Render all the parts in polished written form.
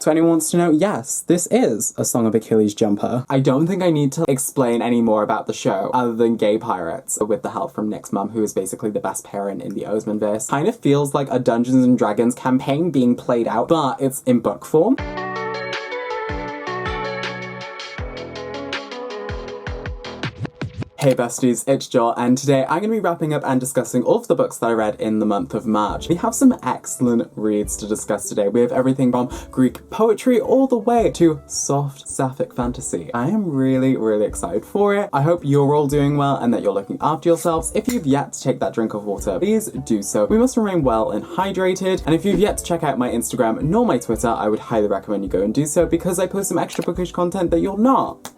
So anyone wants to know, yes, this is a Song of Achilles jumper. I don't think I need to explain any more about the show other than gay pirates with the help from Nick's mum, who is basically the best parent in the Osmanverse. Kind of feels like a Dungeons and Dragons campaign being played out, but it's in book form. Hey besties, it's Joel, and today I'm going to be wrapping up and discussing all of the books that I read in the month of March. We have some excellent reads to discuss today. We have everything from Greek poetry all the way to soft sapphic fantasy. I am really excited for it. I hope you're all doing well and that you're looking after yourselves. If you've yet to take that drink of water, please do so. We must remain well and hydrated, and if you've yet to check out my Instagram nor my Twitter, I would highly recommend you go and do so because I post some extra bookish content that you're not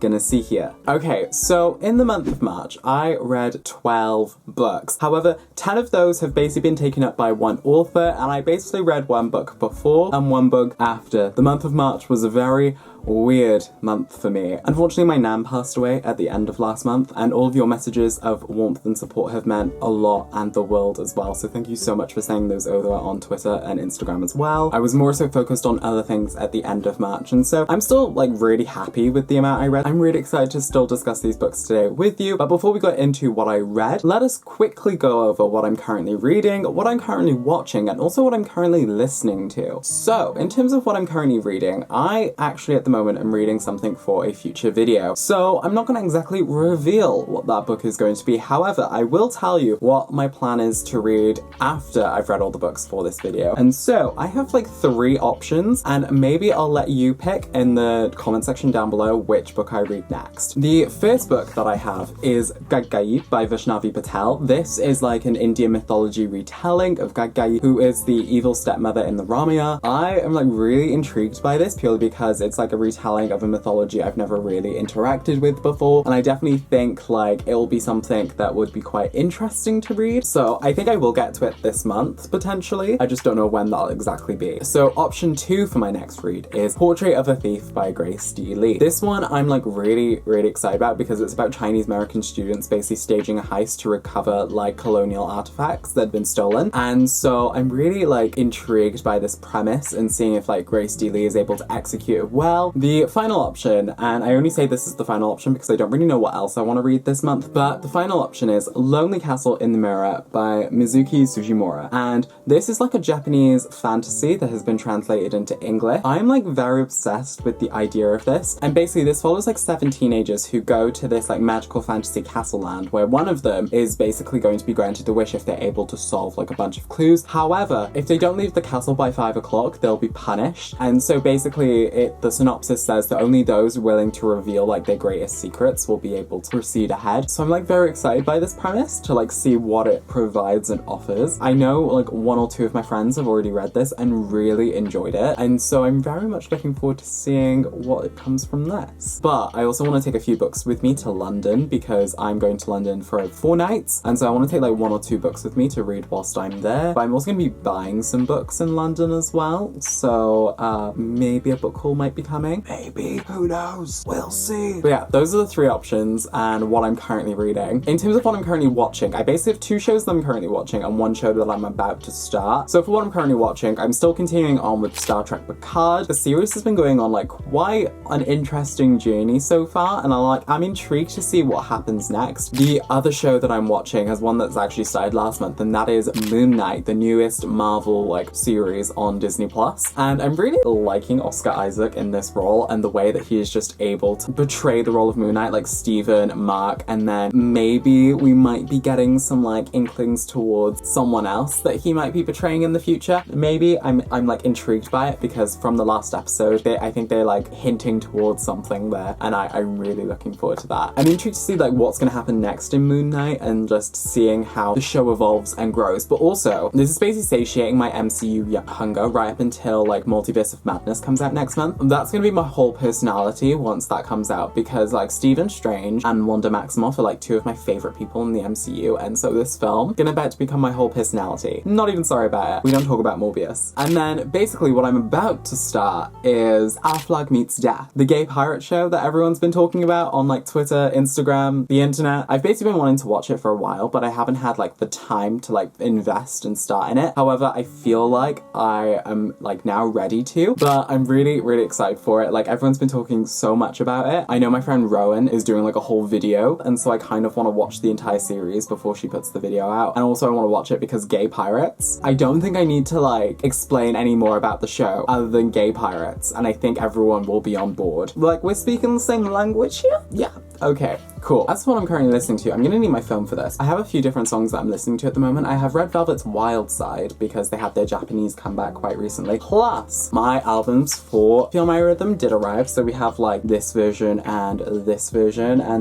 gonna see here. Okay, so in the month of March, I read 12 books. However, 10 of those have basically been taken up by one author, and I basically read one book before and one book after. The month of March was a very weird month for me. Unfortunately, my nan passed away at the end of last month, and all of your messages of warmth and support have meant a lot, and the world as well, so thank you so much for sending those over on Twitter and Instagram as well. I was more so focused on other things at the end of March, and so I'm still like really happy with the amount I read. I'm really excited to still discuss these books today with you, but before we get into what I read, let us quickly go over what I'm currently reading, what I'm currently watching, and also what I'm currently listening to. So, in terms of what I'm currently reading, I actually at the moment I'm reading something for a future video. So I'm not going to exactly reveal what that book is going to be. However, I will tell you what my plan is to read after I've read all the books for this video. And so I have like 3 options, and maybe I'll let you pick in the comment section down below which book I read next. The first book that I have is Gaggai by Vaishnavi Patel. This is like an Indian mythology retelling of Gaggai, who is the evil stepmother in the Ramayana. I am like really intrigued by this purely because it's like a retelling of a mythology I've never really interacted with before, and I definitely think like it will be something that would be quite interesting to read. So I think I will get to it this month, potentially. I just don't know when that'll exactly be. So option 2 for my next read is Portrait of a Thief by Grace D. Lee. This one I'm like really excited about because it's about Chinese American students basically staging a heist to recover like colonial artifacts that had been stolen, and so I'm really like intrigued by this premise and seeing if like Grace D. Lee is able to execute it well. The final option, and I only say this is the final option because I don't really know what else I want to read this month, but the final option is Lonely Castle in the Mirror by Mizuki Sugimura, and this is like a Japanese fantasy that has been translated into English. I'm like very obsessed with the idea of this, and basically this follows like 7 teenagers who go to this like magical fantasy castle land where one of them is basically going to be granted a wish if they're able to solve like a bunch of clues. However, if they don't leave the castle by 5 o'clock, they'll be punished, and so basically the synopsis says that only those willing to reveal like their greatest secrets will be able to proceed ahead. So I'm like very excited by this premise to like see what it provides and offers. I know like 1 or 2 of my friends have already read this and really enjoyed it, and so I'm very much looking forward to seeing what it comes from this. But I also want to take a few books with me to London because I'm going to London for 4 nights, and so I want to take like 1 or 2 books with me to read whilst I'm there. But I'm also going to be buying some books in London as well, so maybe a book haul might be coming. Maybe, who knows? We'll see. But yeah, those are the 3 options and what I'm currently reading. In terms of what I'm currently watching, I basically have 2 shows that I'm currently watching and 1 show that I'm about to start. So for what I'm currently watching, I'm still continuing on with Star Trek Picard. The series has been going on like quite an interesting journey so far, and I'm intrigued to see what happens next. The other show that I'm watching has one that's actually started last month, and that is Moon Knight, the newest Marvel like series on Disney Plus. And I'm really liking Oscar Isaac in this role and the way that he is just able to portray the role of Moon Knight, like Stephen, Mark, and then maybe we might be getting some like inklings towards someone else that he might be portraying in the future. Maybe I'm like intrigued by it because from the last episode I think they're like hinting towards something there, and I'm really looking forward to that. I'm intrigued to see like what's going to happen next in Moon Knight and just seeing how the show evolves and grows. But also this is basically satiating my MCU hunger right up until like Multiverse of Madness comes out next month. That's going to be my whole personality once that comes out, because like Stephen Strange and Wanda Maximoff are like 2 of my favorite people in the MCU, and so this film gonna about to become my whole personality. Not even sorry about it. We don't talk about Morbius. And then basically what I'm about to start is Our Flag Meets Death, the gay pirate show that everyone's been talking about on like Twitter, Instagram, the internet. I've basically been wanting to watch it for a while, but I haven't had like the time to like invest and start in it. However, I feel like I am like now ready to, but I'm really, really excited for it. Like everyone's been talking so much about it. I know my friend Rowan is doing like a whole video, and so I kind of want to watch the entire series before she puts the video out. And also I want to watch it because gay pirates. I don't think I need to like explain any more about the show other than gay pirates, and I think everyone will be on board. Like, we're speaking the same language here? Yeah. Okay, cool. That's what I'm currently listening to. I'm gonna need my phone for this. I have a few different songs that I'm listening to at the moment. I have Red Velvet's Wild Side because they had their Japanese comeback quite recently. Plus, my albums for Feel My Rhythm did arrive, so we have like this version and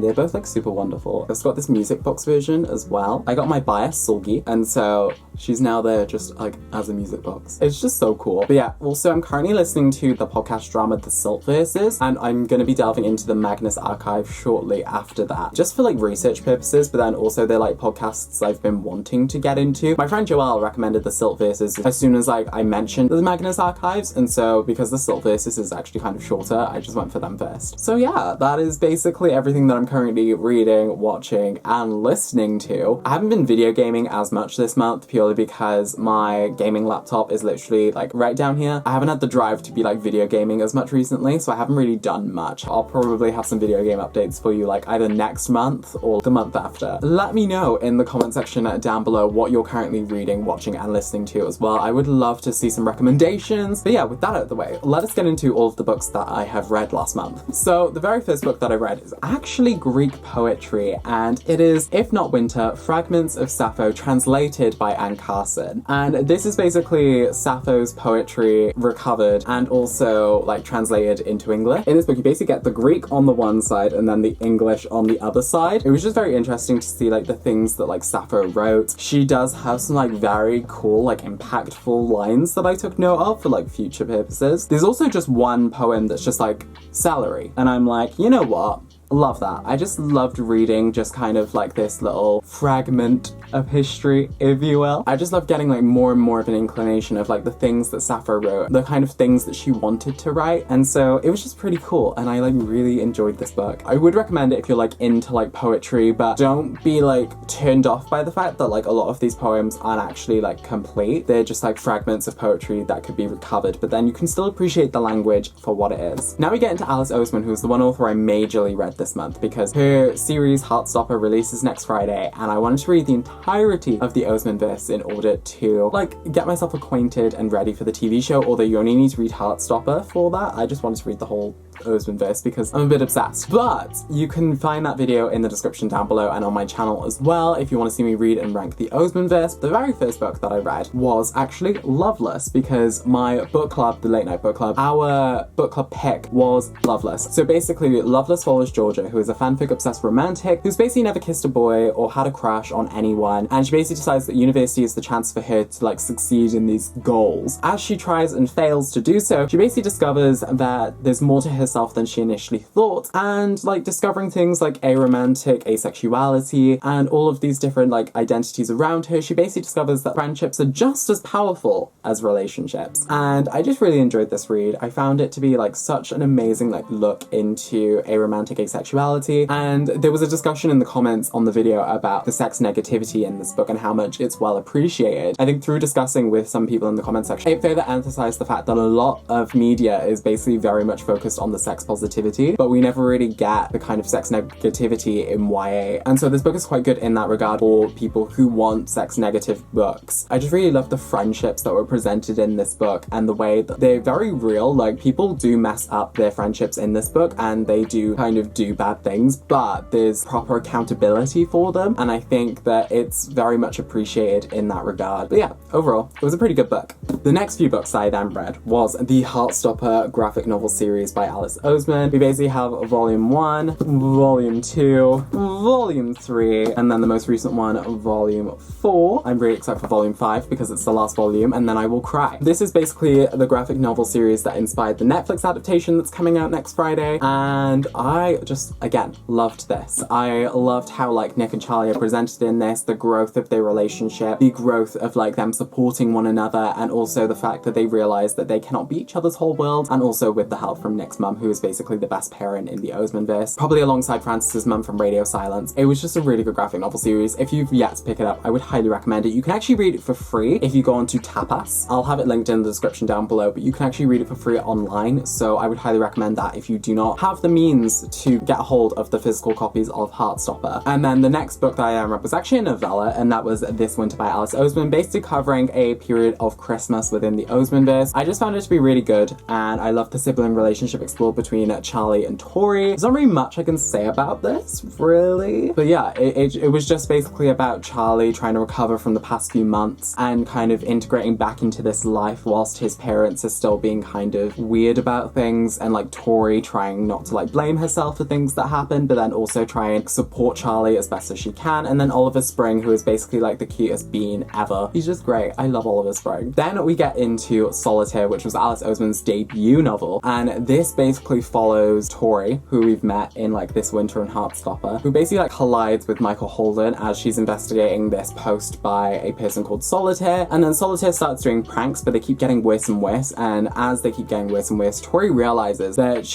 they're both like super wonderful. I've got this music box version as well. I got my bias, Sulgi, and so she's now there just like as a music box. It's just so cool. But yeah, also I'm currently listening to the podcast drama The Silt Verses, and I'm gonna be delving into the Magnus archive shortly after that, just for like research purposes, but then also they're like podcasts I've been wanting to get into. My friend Joelle recommended the Silt Verses as soon as like I mentioned the Magnus archives, and so because the Silt Verses is actually kind of shorter, I just went for them first. So yeah, that is basically everything that I'm currently reading, watching, and listening to. I haven't been video gaming as much this month purely because my gaming laptop is literally like right down here. I haven't had the drive to be like video gaming as much recently, so I haven't really done much. I'll probably have some video game updates for you like either next month or the month after. Let me know in the comment section down below what you're currently reading, watching, and listening to as well. I would love to see some recommendations. But yeah, with that out of the way, let us get into all of the books that I have read last month. So the very first book that I read is actually Greek poetry, and it is If Not Winter, Fragments of Sappho, translated by Anne Carson. And this is basically Sappho's poetry recovered and also like translated into English. In this book, you basically get the Greek on the one side and then the English on the other side. It was just very interesting to see like the things that like Sappho wrote. She does have some like very cool, like impactful lines that I took note of for like future purposes. There's also just one poem that's just like celery, and I'm like, you know what? Love that. I just loved reading just kind of like this little fragment of history, if you will. I just love getting like more and more of an inclination of like the things that Sappho wrote, the kind of things that she wanted to write, and so it was just pretty cool, and I like really enjoyed this book. I would recommend it if you're like into like poetry, but don't be like turned off by the fact that like a lot of these poems aren't actually like complete. They're just like fragments of poetry that could be recovered, but then you can still appreciate the language for what it is. Now we get into Alice Oseman, who's the one author I majorly read this month because her series Heartstopper releases next Friday, and I wanted to read the entirety of the Oseman verse in order to like get myself acquainted and ready for the TV show, although you only need to read Heartstopper for that. I just wanted to read the whole Oseman verse because I'm a bit obsessed. But you can find that video in the description down below and on my channel as well if you want to see me read and rank the Oseman verse. The very first book that I read was actually Loveless because my book club, the late night book club, our book club pick was Loveless. So basically Loveless follows Georgia, who is a fanfic obsessed romantic who's basically never kissed a boy or had a crush on anyone, and she basically decides that university is the chance for her to like succeed in these goals. As she tries and fails to do so, she basically discovers that there's more to herself than she initially thought, and like discovering things like aromantic asexuality and all of these different like identities around her, she basically discovers that friendships are just as powerful as relationships. And I just really enjoyed this read. I found it to be like such an amazing like look into aromantic asexuality, and there was a discussion in the comments on the video about the sex negativity in this book and how much it's well appreciated. I think through discussing with some people in the comment section, it further emphasized the fact that a lot of media is basically very much focused on the sex positivity, but we never really get the kind of sex negativity in YA. And so this book is quite good in that regard for people who want sex negative books. I just really love the friendships that were presented in this book and the way that they're very real. Like, people do mess up their friendships in this book and they do kind of do bad things, but there's proper accountability for them, and I think that it's very much appreciated in that regard. But yeah, overall, it was a pretty good book. The next few books I then read was the Heartstopper graphic novel series by Alice Oseman. We basically have Volume 1, Volume 2, Volume 3, and then the most recent one, Volume 4. I'm really excited for Volume 5 because it's the last volume, and then I will cry. This is basically the graphic novel series that inspired the Netflix adaptation that's coming out next Friday, and I just, again, loved this. I loved how like Nick and Charlie are presented in this, the growth of their relationship, the growth of like them supporting one another, and also the fact that they realize that they cannot be each other's whole world, and also with the help from Nick's mum mum, who is basically the best parent in the Osmondverse, probably alongside Francis's mum from Radio Silence. It was just a really good graphic novel series. If you've yet to pick it up, I would highly recommend it. You can actually read it for free if you go onto Tapas. I'll have it linked in the description down below, but you can actually read it for free online, so I would highly recommend that if you do not have the means to get a hold of the physical copies of Heartstopper. And then the next book that I read was actually a novella, and that was This Winter by Alice Oseman, basically covering a period of Christmas within the Osmondverse. I just found it to be really good, and I love the sibling relationship explored between Charlie and Tori. There's not really much I can say about this, really. But yeah, it was just basically about Charlie trying to recover from the past few months and kind of integrating back into this life whilst his parents are still being kind of weird about things, and like Tori trying not to like blame herself for things that happened, but then also try and support Charlie as best as she can. And then Oliver Spring, who is basically like the cutest bean ever. He's just great. I love Oliver Spring. Then we get into Solitaire, which was Alice Oseman's debut novel, and this basically follows Tori, who we've met in like This Winter and Heartstopper, who basically like collides with Michael Holden as she's investigating this post by a person called Solitaire. And then Solitaire starts doing pranks, but they keep getting worse and worse, and as they keep getting worse and worse, Tori realizes that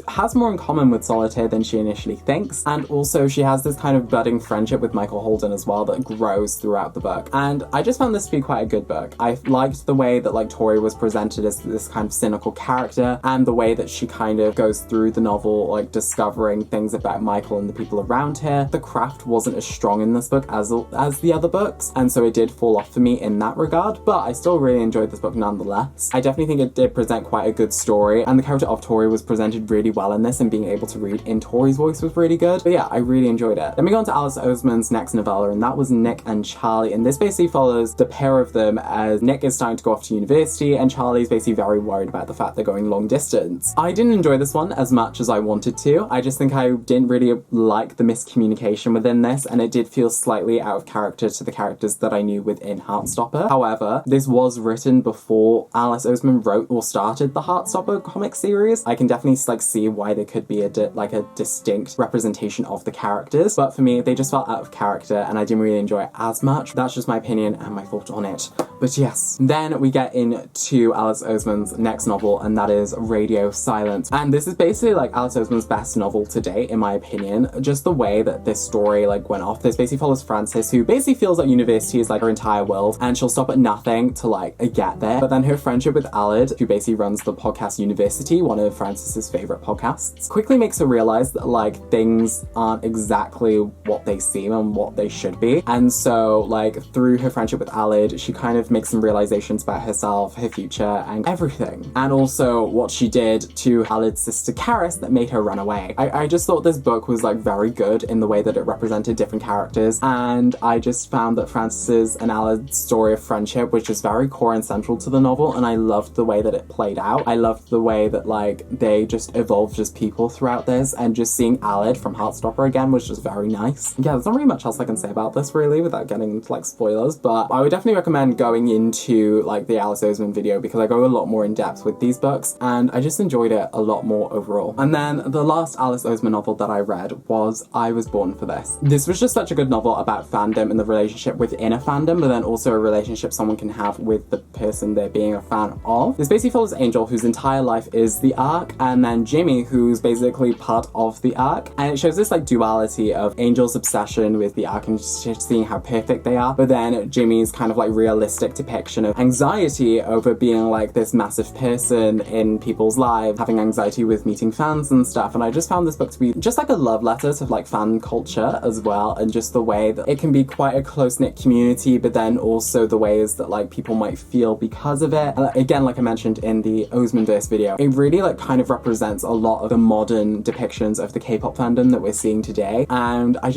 has more in common with Solitaire than she initially thinks, and also she has this kind of budding friendship with Michael Holden as well that grows throughout the book. And I just found this to be quite a good book. I liked the way that like Tori was presented as this kind of cynical character, and the way that she kind of goes through the novel like discovering things about Michael and the people around her. The craft wasn't as strong in this book as the other books, and so it did fall off for me in that regard, but I still really enjoyed this book nonetheless. I definitely think it did present quite a good story, and the character of Tori was presented really well in this, and being able to read in Tori's voice was really good. But yeah, I really enjoyed it. Then we go on to Alice Oseman's next novella, and that was Nick and Charlie, and this basically follows the pair of them as Nick is starting to go off to university, and Charlie's basically very worried about the fact they're going long distance. I didn't enjoy this one as much as I wanted to. I just think I didn't really like the miscommunication within this, and it did feel slightly out of character to the characters that I knew within Heartstopper. However, this was written before Alice Oseman wrote or started the Heartstopper comic series. I can definitely like see why there could be a distinct representation of the characters, but for me, they just felt out of character, and I didn't really enjoy it as much. That's just my opinion and my thought on it. But yes, then we get into Alice Oseman's next novel, and that is Radio Silence. And this is basically like Alice Oseman's best novel to date, in my opinion. Just the way that this story like went off. This basically follows Frances, who basically feels like university is like her entire world, and she'll stop at nothing to like get there. But then her friendship with Alid, who basically runs the podcast University, one of Frances's favorite podcasts, quickly makes her realize that like things aren't exactly what they seem and what they should be. And so like through her friendship with Alid, she kind of makes some realizations about herself, her future, and everything. And also what she did to Alid's sister Karis that made her run away. I just thought this book was like very good in the way that it represented different characters, and I just found that Frances's and Alid's story of friendship was just very core and central to the novel, and I loved the way that it played out. I loved the way that like they just evolved as people throughout this, and just seeing Alid from Heartstopper again was just very nice. Yeah, there's not really much else I can say about this really without getting into like spoilers, but I would definitely recommend going into like the Alice Oseman video, because I go a lot more in depth with these books, and I just enjoyed it a lot more overall. And then the last Alice Oseman novel that I read was I Was Born for This. This was just such a good novel about fandom and the relationship within a fandom, but then also a relationship someone can have with the person they're being a fan of. This basically follows Angel, whose entire life is the Ark, and then Jimmy, who's basically part of the Ark, and it shows this like duality of Angel's obsession with the Ark and seeing how perfect they are, but then Jimmy's kind of like realistic depiction of anxiety over being like this massive person in people's lives, having anxiety with meeting fans and stuff. And I just found this book to be just like a love letter to like fan culture as well, and just the way that it can be quite a close-knit community, but then also the ways that like people might feel because of it. And again, like I mentioned in the Osemanverse video, it really like kind of represents a lot of the modern depictions of the K-pop fandom that we're seeing today, and I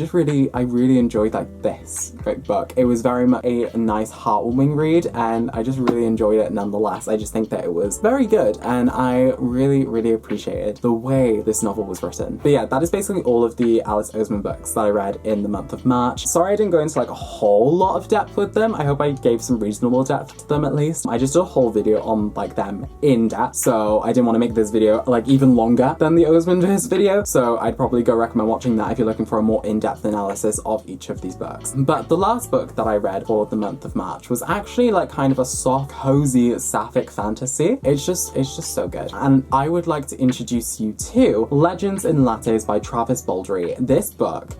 really enjoyed like this book. It was very much a nice heartwarming read, and I just really enjoyed it nonetheless. I just think that it was very good, and I really appreciated the way this novel was written. But yeah, that is basically all of the Alice Oseman books that I read in the month of March. Sorry I didn't go into like a whole lot of depth with them. I hope I gave some reasonable depth to them at least. I just did a whole video on like them in depth, so I didn't want to make this video like even longer than the Osemanverse video, so I'd probably go recommend watching that if you're looking for a more in-depth analysis of each of these books. But the last book that I read for the month of March was actually like kind of a soft, cozy, sapphic fantasy. It's just so good. And I would like to introduce you to Legends in Lattes by Travis Baldree. This book,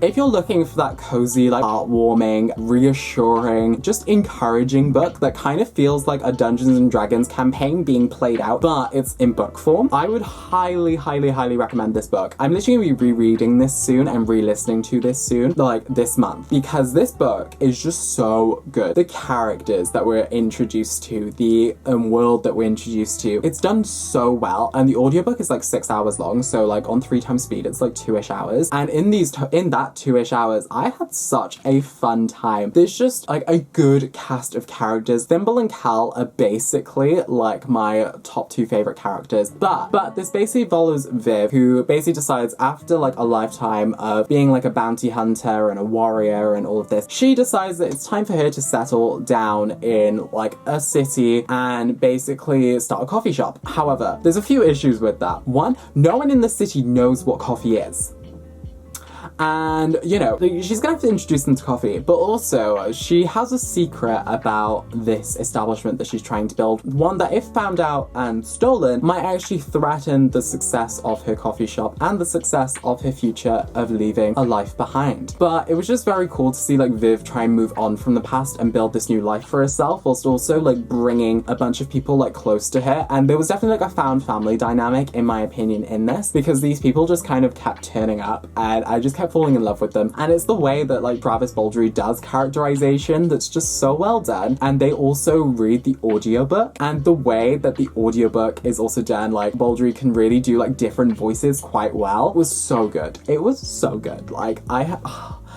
if you're looking for that cozy, like heartwarming, reassuring, just encouraging book that kind of feels like a Dungeons and Dragons campaign being played out, but it's in book form, I would highly, highly, highly recommend this book. I'm literally gonna be rereading this soon and re-listening to this soon, like this month, because this book is just so good. The characters that we're introduced to, the world that we're introduced to, it's done so well. And the audiobook is like 6 hours long, so like on 3 times speed, it's like 2-ish hours. And in that 2-ish hours, I had such a fun time. There's just like a good cast of characters. Thimble and Cal are basically like my top 2 favorite characters. But this basically follows Viv, who basically decides after like a lifetime of being like a bounty hunter and a warrior and all of this, she decides that it's time for her to settle down in like a city and basically start a coffee shop. However, there's a few issues with that. One, no one in the city knows what coffee is. And, you know, she's gonna have to introduce them to coffee, but also she has a secret about this establishment that she's trying to build. One that, if found out and stolen, might actually threaten the success of her coffee shop and the success of her future of leaving a life behind. But it was just very cool to see like Viv try and move on from the past and build this new life for herself, whilst also like bringing a bunch of people like close to her. And there was definitely like a found family dynamic, in my opinion, in this, because these people just kind of kept turning up and I just kept falling in love with them. And it's the way that like Travis Baldree does characterization that's just so well done. And they also read the audiobook, and the way that the audiobook is also done, like Baldree can really do like different voices quite well, was so good. It was so good. Like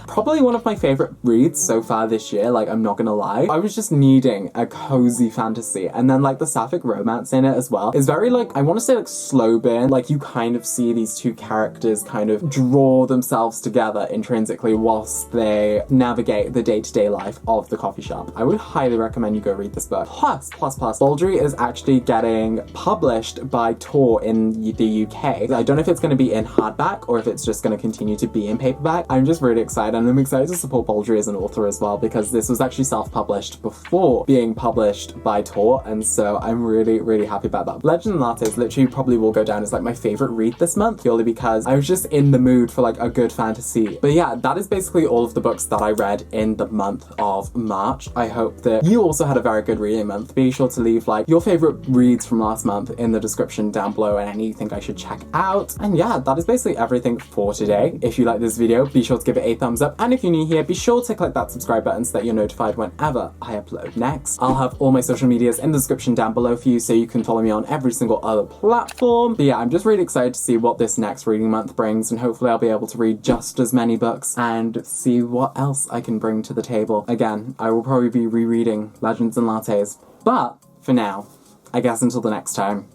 probably one of my favorite reads so far this year, like I'm not gonna lie. I was just needing a cozy fantasy, and then like the sapphic romance in it as well is very like, I want to say like slow burn, like you kind of see these two characters kind of draw themselves together intrinsically whilst they navigate the day-to-day life of the coffee shop. I would highly recommend you go read this book. Plus, Baldree is actually getting published by Tor in the UK. I don't know if it's going to be in hardback or if it's just going to continue to be in paperback. I'm just really excited. And I'm excited to support Baldree as an author as well, because this was actually self-published before being published by Tor, and so I'm really, really happy about that. Legend in Lattes literally probably will go down as like my favorite read this month, purely because I was just in the mood for like a good fantasy. But yeah, that is basically all of the books that I read in the month of March. I hope that you also had a very good reading month. Be sure to leave like your favorite reads from last month in the description down below and anything I should check out. And yeah, that is basically everything for today. If you like this video, be sure to give it a thumbs up. And if you're new here, be sure to click that subscribe button so that you're notified whenever I upload next. I'll have all my social medias in the description down below for you, so you can follow me on every single other platform. But yeah, I'm just really excited to see what this next reading month brings, and hopefully I'll be able to read just as many books and see what else I can bring to the table. Again, I will probably be rereading Legends and Lattes. But for now, I guess until the next time,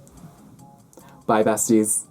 bye besties.